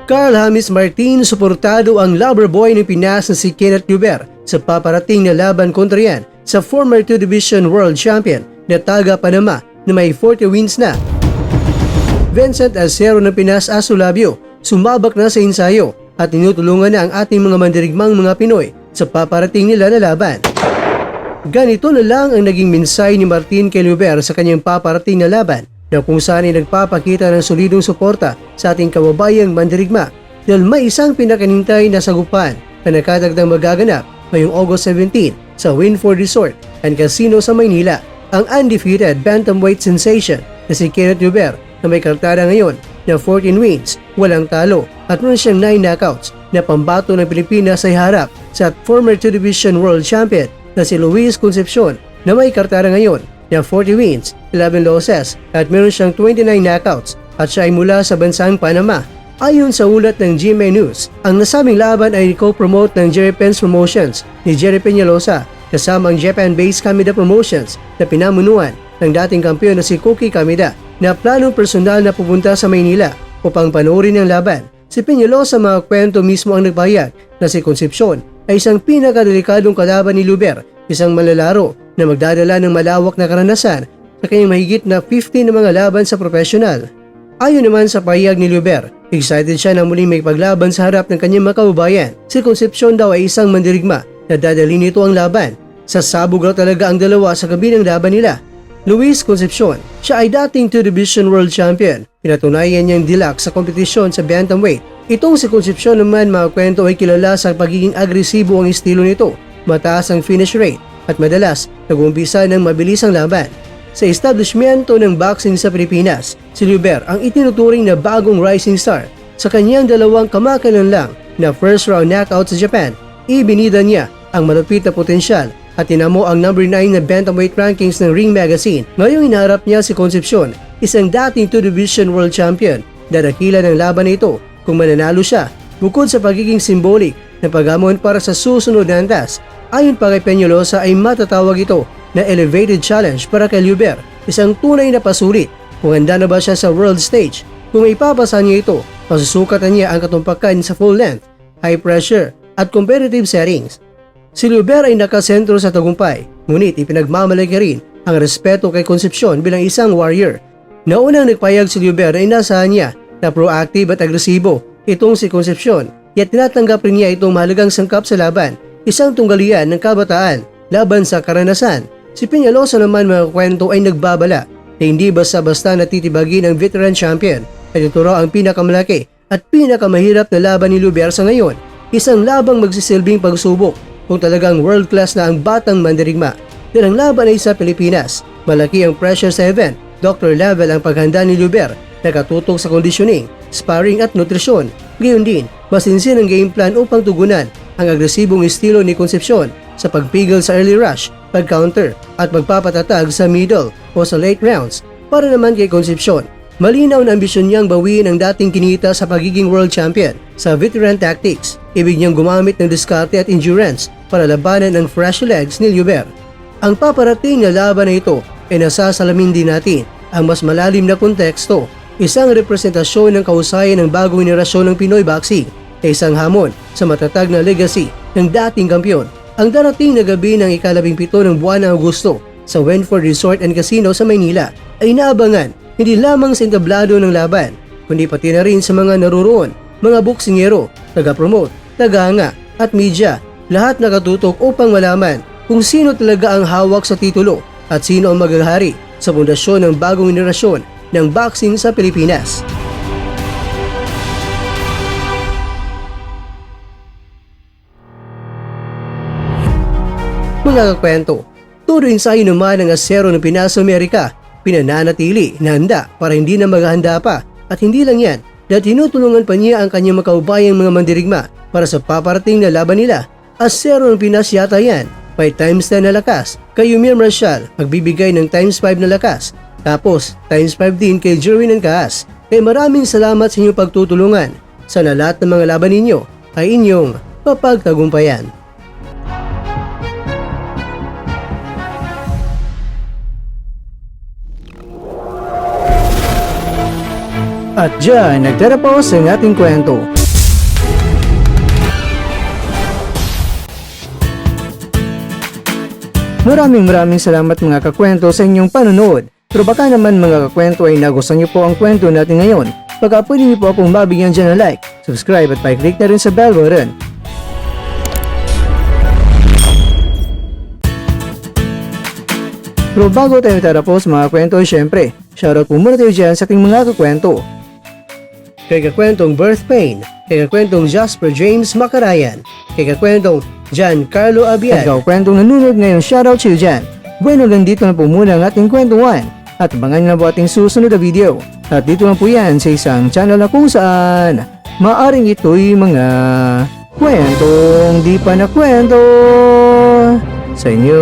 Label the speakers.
Speaker 1: Carl James Martin, suportado ang lover boy ng Pinas na si Kenneth Lubert sa paparating na laban kontra yan sa former 2 Division World Champion na taga Panama na may 40 wins na. Vincent Acero ng Pinas Asulabio, sumabak na sa ensayo at tinutulungan na ang ating mga mandirigmang mga Pinoy sa paparating nila na laban. Ganito na lang ang naging mensahe ni Martin kay Lubert sa kanyang paparating na laban, na kung saan ay nagpapakita ng solidong suporta sa ating kababayang mandirigma dahil may isang pinakanintay na sagupan na nakatagdang magaganap ngayong August 17 sa Winford Resort and Casino sa Maynila, ang undefeated bantamweight sensation na si Kenneth Lubert na may kartada ngayon na 14 wins, walang talo at meron siyang 9 knockouts na pambato ng Pilipinas ay harap sa former 2 Division World Champion na si Luis Concepcion na may kartada ngayon na 40 wins, 11 losses at meron siyang 29 knockouts at siya ay mula sa bansang Panama. Ayon sa ulat ng GMA News, ang nasabing laban ay co-promote ng Jerry Pence Promotions ni Jerry Peñalosa kasama ang Japan-based Kamida Promotions na pinamunuan ng dating kampiyon na si Koki Kamida na planong personal na pupunta sa Maynila upang panoorin ang laban. Si Peñalosa mga kwento mismo ang nagpahayag na si Concepcion ay isang pinakadelikadong kalaban ni Lubert, isang malalaro na magdadala ng malawak na karanasan sa kanyang mahigit na 50 na mga laban sa profesional. Ayon naman sa pahayag ni Lubert, excited siya na muling may paglaban sa harap ng kanyang mga kababayan. Si Concepcion daw ay isang mandirigma na dadalhin nito ang laban. Sasabog raw talaga ang dalawa sa gabi ng laban nila. Luis Concepcion, siya ay dating 2 Division World Champion. Pinatunayan niyang dilak sa kompetisyon sa bantamweight. Itong si Concepcion naman mga kwento ay kilala sa pagiging agresibo ang estilo nito. Mataas ang finish rate at madalas nag-uumpisa ng mabilis ang laban. Sa establishmento ng boxing sa Pilipinas, si Lubert ang itinuturing na bagong rising star. Sa kanyang dalawang kamakailan lang na first round knockout sa Japan, ibinida niya ang malupit na potensyal at tinamo ang number 9 na bantamweight rankings ng Ring Magazine. Ngayong inaharap niya si Concepcion, isang dating 2 Division World Champion. Dadakila ng laban na ito kung mananalo siya, bukod sa pagiging symbolic na paghamon para sa susunod na antas. Ayon pa kay Peñalosa ay matatawag ito na elevated challenge para kay Lubert, isang tunay na pasulit kung handa na ba siya sa world stage. Kung ipapasa niya ito, masusukatan niya ang katumpakan sa full length, high pressure at competitive settings. Si Lubert ay nakasentro sa tagumpay, ngunit ipinagmamalaki rin ang respeto kay Concepcion bilang isang warrior. Naunang nagpayag si Lubert ay inasahan niya na proactive at agresibo itong si Concepcion, yet tinatanggap rin niya itong mahalagang sangkap sa laban, isang tunggalian ng kabataan laban sa karanasan. Si Peñalosa naman mga kwento ay nagbabala na hindi basta-basta natitibagin ang veteran champion at ito raw ang pinakamalaki at pinakamahirap na laban ni Lubert sa ngayon. Isang labang magsisilbing pagsubok kung talagang world class na ang batang mandirigma. Dahil ang laban ay sa Pilipinas, malaki ang pressure sa event. Doctor level ang paghanda ni Lubert, nakatutok sa conditioning, sparring at nutrisyon. Gayon din, masinsin ang game plan upang tugunan ang agresibong estilo ni Concepcion sa pagpigil sa early rush, pag-counter at magpapatatag sa middle o sa late rounds. Para naman kay Concepcion, malinaw na ambisyon niyang bawiin ang dating kinita sa pagiging world champion sa veteran tactics. Ibig niyang gumamit ng diskarte at endurance para labanan ang fresh legs ni Lubert. Ang paparating na laban na ito ay nasasalamin din natin ang mas malalim na konteksto, isang representasyon ng kahusayan ng bagong henerasyon ng Pinoy boxing ay isang hamon sa matatag na legacy ng dating kampiyon. Ang darating na gabi ng ika-17 ng buwan ng Agosto sa Winford Resort and Casino sa Maynila ay naabangan hindi lamang sa entablado ng laban, kundi pati na rin sa mga naruroon, mga boksingero, taga-promote, taga-hanga at media. Lahat nakatutok upang malaman kung sino talaga ang hawak sa titulo at sino ang maghahari sa pundasyon ng bagong henerasyon ng boxing sa Pilipinas. Mga kakwento, tuloy ensayo naman ng Acero ng Pinas Amerika, pinananatili na handa para hindi na maghahanda pa at hindi lang yan dahil tinutulungan pa niya ang kanyang makaubayang mga mandirigma para sa paparating na laban nila. Acero ng Pinas yata yan, may times 10 na lakas, kay Yumir Marshall magbibigay ng times 5 na lakas, tapos times 5 din kay Jerwin and Kaas. Kaya maraming salamat sa inyong pagtutulungan. Sana lahat ng mga laban ninyo ay inyong papagtagumpayan. At dyan, nagtatapos ang ating kwento. Maraming salamat mga kakwento sa inyong panonood. Pero baka naman mga kakwento ay nagustuhan niyo po ang kwento natin ngayon. Baka pwede niyo po akong mabigyan dyan ng like, subscribe at pa-click na rin sa bell button. Pero bago tayo tatapos mga kwento, syempre, shoutout po muna tayo dyan sa ating mga kakwento. Kay kakwentong Birth Pain, kay kakwentong Jasper James Macarayan, kay kakwentong Giancarlo Abiad, at kakwentong nanonood ngayon, shoutout sa iyo dyan. Bueno, ganito na po muna ang ating kwentuhan at abangan nyo na po ating susunod na video. At dito lang po yan sa isang channel na kung saan maaring ito'y mga kwentong di pa na kwento sa inyo.